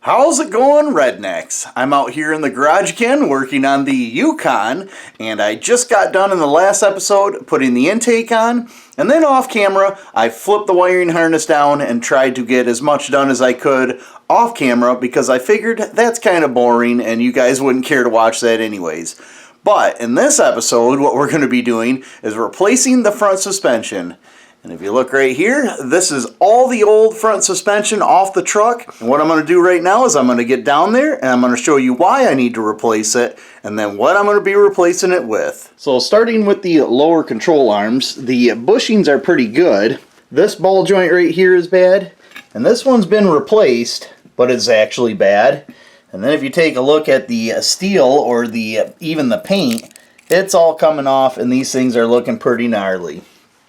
How's it going, rednecks? I'm out here in the garage again working on the Yukon, and I just got done in the last episode putting the intake on, and then off camera I flipped the wiring harness down and tried to get as much done as I could off camera because I figured that's kind of boring and you guys wouldn't care to watch that anyways. But in this episode what we're going to be doing is replacing the front suspension. And if you look right here, this is all the old front suspension off the truck. And what I'm going to do right now is I'm going to get down there and I'm going to show you why I need to replace it and then what I'm going to be replacing it with. So starting with the lower control arms, the bushings are pretty good. This ball joint right here is bad. And this one's been replaced, but it's actually bad. And then if you take a look at the steel or even the paint, it's all coming off and these things are looking pretty gnarly.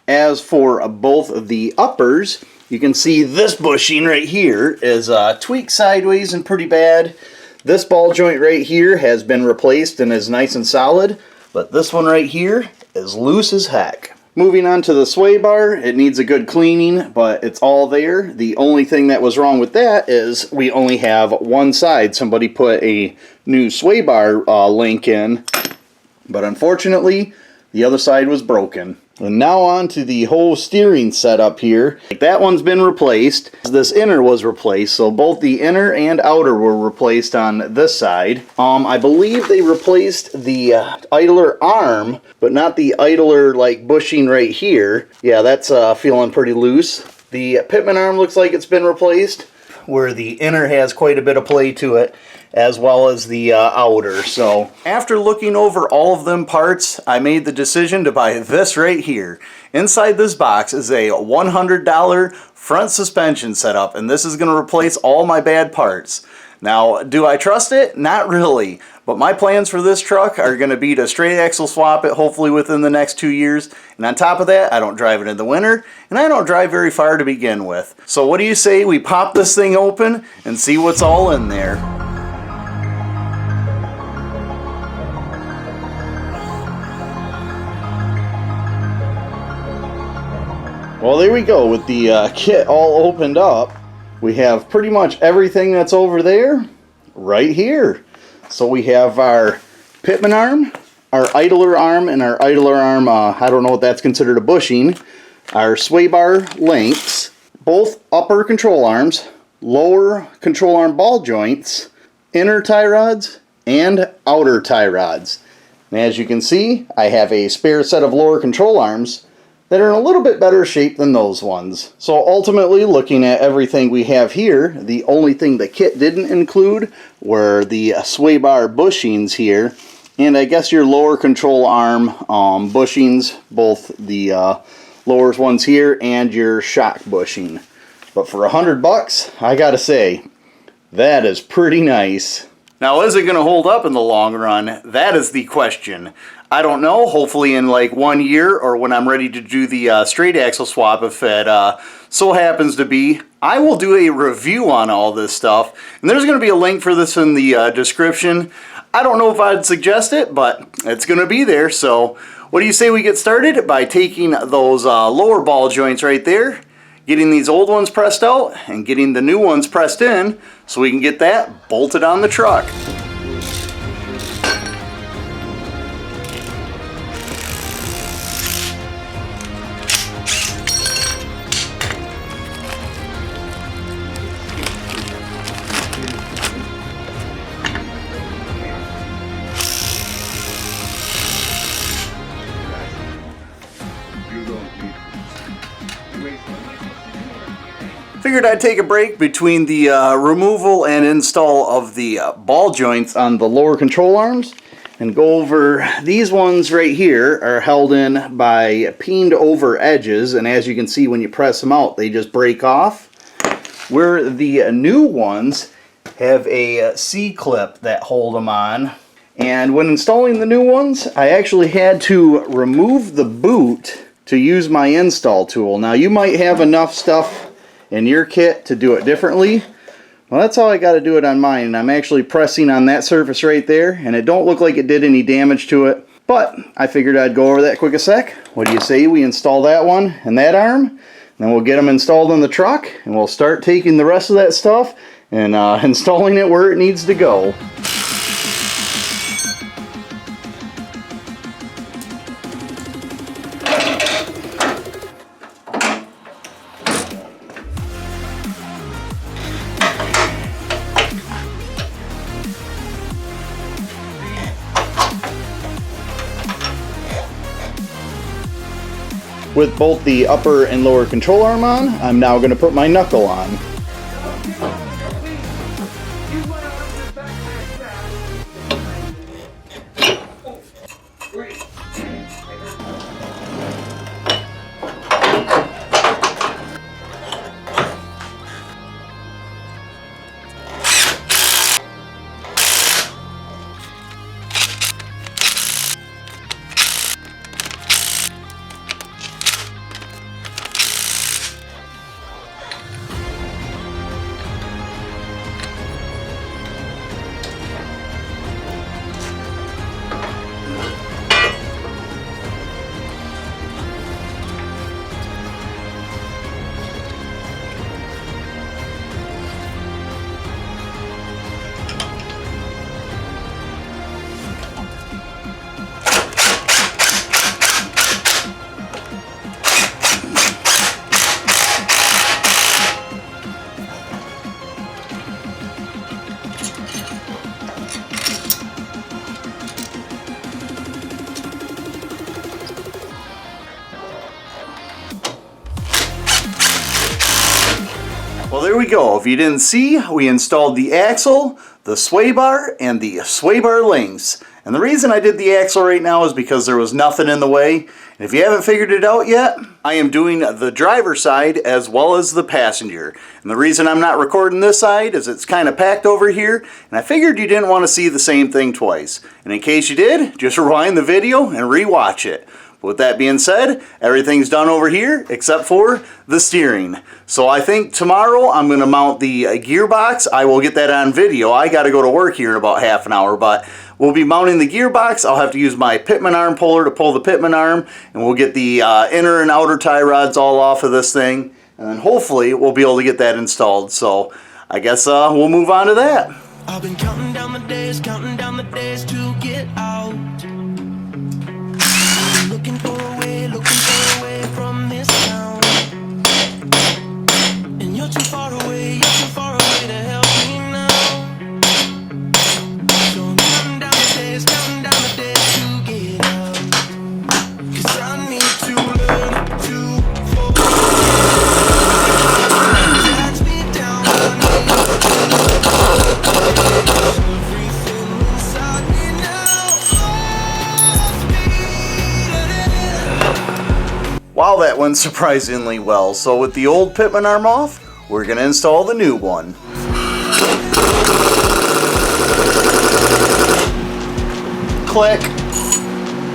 As for both of the uppers, you can see this bushing right here is tweaked sideways and pretty bad. This ball joint right here has been replaced and is nice and solid, but this one right here is loose as heck. Moving on to the sway bar, it needs a good cleaning, but it's all there. The only thing that was wrong with that is we only have one side. Somebody put a new sway bar link in, but unfortunately, the other side was broken. And now on to the whole steering setup here. That one's been replaced. This inner was replaced, so both the inner and outer were replaced on this side. I believe they replaced the idler arm, but not the idler like bushing right here. Yeah, that's feeling pretty loose. The pitman arm looks like it's been replaced, where the inner has quite a bit of play to it, as well as the outer. So after looking over all of them parts, I made the decision to buy this right here. Inside this box is a $100 front suspension setup, and this is going to replace all my bad parts. Now, do I trust it? Not really. But my plans for this truck are going to be to straight axle swap it hopefully within the next 2 years. And on top of that, I don't drive it in the winter, and I don't drive very far to begin with. So what do you say we pop this thing open and see what's all in there? Well, there we go. With the kit all opened up, we have pretty much everything that's over there right here. So we have our pitman arm, our idler arm, and our idler arm, I don't know what that's considered a bushing, our sway bar links, both upper control arms, lower control arm ball joints, inner tie rods, and outer tie rods. And as you can see, I have a spare set of lower control arms that are in a little bit better shape than those ones. So ultimately, looking at everything we have here, the only thing the kit didn't include were the sway bar bushings here, and I guess your lower control arm bushings, both the lower ones here and your shock bushing. But for $100, I gotta say, that is pretty nice. Now, is it going to hold up in the long run? That is the question. I don't know. Hopefully in like 1 year, or when I'm ready to do the straight axle swap, if it so happens to be, I will do a review on all this stuff. And there's going to be a link for this in the description. I don't know if I'd suggest it, but it's going to be there. So what do you say we get started by taking those lower ball joints right there, getting these old ones pressed out, and getting the new ones pressed in so we can get that bolted on the truck. Figured I'd take a break between the removal and install of the ball joints on the lower control arms and go over these ones right here are held in by peened over edges, and as you can see when you press them out they just break off, where the new ones have a C-clip that hold them on. And when installing the new ones, I actually had to remove the boot to use my install tool. Now you might have enough stuff in your kit to do it differently. Well, that's how I got to do it on mine, and I'm actually pressing on that surface right there, and it don't look like it did any damage to it, but I figured I'd go over that quick a sec. What do you say we install that one and that arm, and then we'll get them installed on the truck, and we'll start taking the rest of that stuff and installing it where it needs to go. With both the upper and lower control arm on, I'm now going to put my knuckle on. Well, there we go. If you didn't see, we installed the axle, the sway bar, and the sway bar links. And the reason I did the axle right now is because there was nothing in the way. And if you haven't figured it out yet, I am doing the driver's side as well as the passenger. And the reason I'm not recording this side is it's kind of packed over here, and I figured you didn't want to see the same thing twice. And in case you did, just rewind the video and re-watch it. With that being said, everything's done over here except for the steering. So I think tomorrow I'm going to mount the gearbox. I will get that on video. I got to go to work here in about half an hour, but we'll be mounting the gearbox. I'll have to use my pitman arm puller to pull the pitman arm, and we'll get the inner and outer tie rods all off of this thing, and then hopefully we'll be able to get that installed. So I guess we'll move on to that. I've been counting down the days to get out. Looking for a way from this town. And you're too far away to help me now. So I'm counting down the days to get out. 'Cause I need to learn to focus. Drags me down, everything inside me now. Wow, that went surprisingly well. So with the old pitman arm off, we're going to install the new one. Click.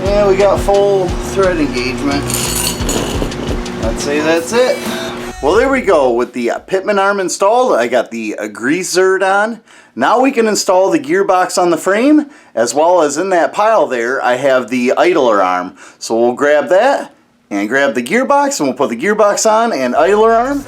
Yeah, we got full thread engagement. I'd say that's it. Well, there we go. With the pitman arm installed, I got the grease zerd on. Now we can install the gearbox on the frame, as well as in that pile there, I have the idler arm. So we'll grab that and grab the gearbox, and we'll put the gearbox on and idler arm.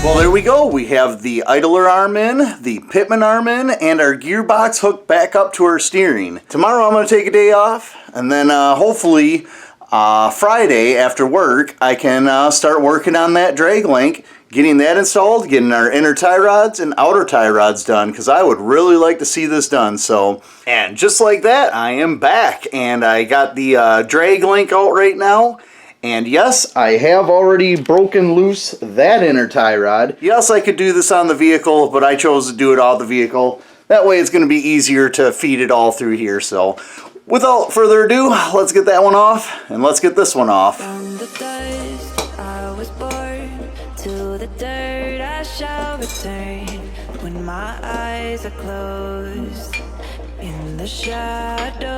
Well, there we go. We have the idler arm in, the pitman arm in, and our gearbox hooked back up to our steering. Tomorrow I'm going to take a day off, and then hopefully Friday after work I can start working on that drag link, getting that installed, getting our inner tie rods and outer tie rods done, because I would really like to see this done. So, and just like that, I am back, and I got the drag link out right now. And yes, I have already broken loose that inner tie rod. Yes, I could do this on the vehicle, but I chose to do it off the vehicle That way it's going to be easier to feed it all through here. So without further ado, let's get that one off and let's get this one off. From the dust I was born, to the dirt I shall return. When my eyes are closed, in the shadows,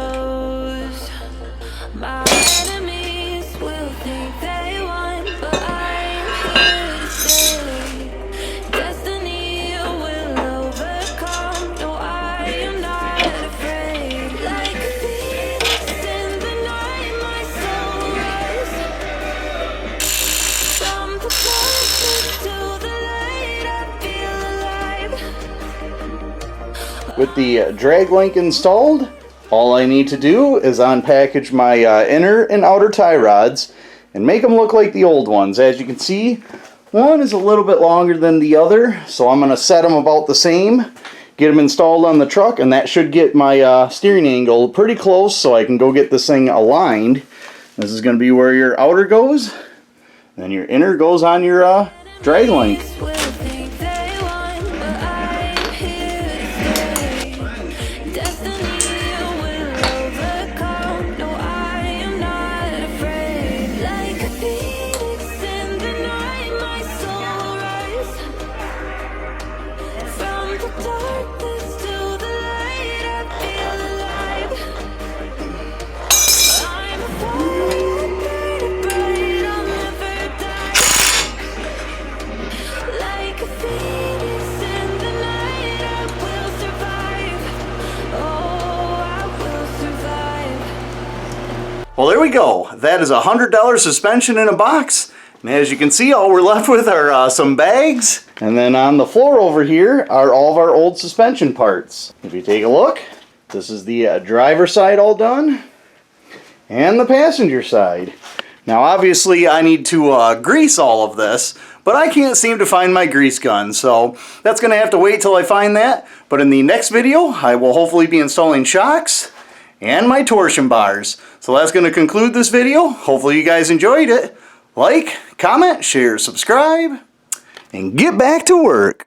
my enemies will think they won, but I'm here to stay. Destiny will overcome. No, I am not afraid. Like a phoenix in the night, my soul rise. From the darkness to the light, I feel alive. With the drag link installed, all I need to do is unpackage my inner and outer tie rods and make them look like the old ones. As you can see, one is a little bit longer than the other, so I'm going to set them about the same, get them installed on the truck, and that should get my steering angle pretty close so I can go get this thing aligned. This is going to be where your outer goes, and then your inner goes on your drag link. Well, there we go. That is a $100 suspension in a box. And as you can see, all we're left with are some bags. And then on the floor over here are all of our old suspension parts. If you take a look, this is the driver's side all done. And the passenger side. Now obviously I need to grease all of this, but I can't seem to find my grease gun, so that's going to have to wait till I find that. But in the next video, I will hopefully be installing shocks and my torsion bars. So that's going to conclude this video. Hopefully you guys enjoyed it. Like, comment, share, subscribe, and get back to work.